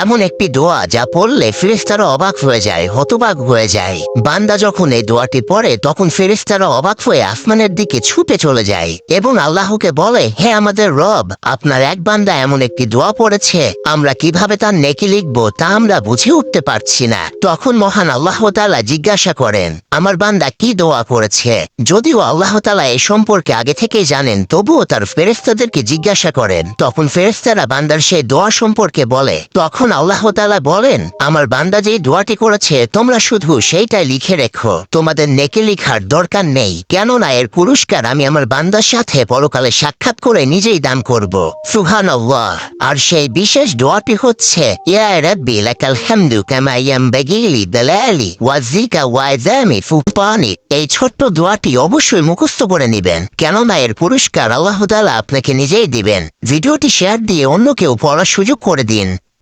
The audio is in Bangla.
এমন একটি দোয়া যা পড়লে ফেরেশতারা অবাক হয়ে যায়, হতবাক হয়ে যায়। বান্দা যখন এই দোয়াটি পড়ে তখন ফেরেশতারা অবাক হয়ে আসমানের দিকে ছুটে চলে যায় এবং আল্লাহকে বলে, হে আমাদের রব, আপনার এক বান্দা এমন একটি দোয়া পড়েছে, আমরা কিভাবে তার নেকি লিখব তা আমরা বুঝে উঠতে পারছি না। তখন মহান আল্লাহ তাআলা জিজ্ঞাসা করেন, আমার বান্দা কি দোয়া করেছে? যদিও আল্লাহ তাআলা এ সম্পর্কে আগে থেকেই জানেন, তবুও তার ফেরেশতাদেরকে জিজ্ঞাসা করেন। তখন ফেরেশতারা বান্দার সেই দোয়া সম্পর্কে বলে। তখন আল্লাহ তাআলা বলেন, আমার বান্দা যেই দোয়াটি করেছে তোমরা শুধু সেইটাই লিখে রেখো, তোমাদের নেকি লিখার দরকার নেই, কেননা এর পুরস্কার আমি আমার বান্দার সাথে পরকালে সাক্ষাৎ করে নিজেই দান করব। সুবহানাল্লাহ। আর সেই বিশেষ দোয়াটি হচ্ছে, ইয়া রাব্বি লাকাল হামদু কামা ইয়ানবাগি লিজালালি ওয়াজিকা ওয়াইজামি ফুপানি। এই ছোট্ট দোয়াটি অবশ্যই মুখস্থ করে নেবেন, কেননা এর পুরস্কার আল্লাহ তাআলা আপনাকে নিজেই দিবেন। ভিডিওটি শেয়ার দিয়ে অন্যকেও পড়ার সুযোগ করে দিন।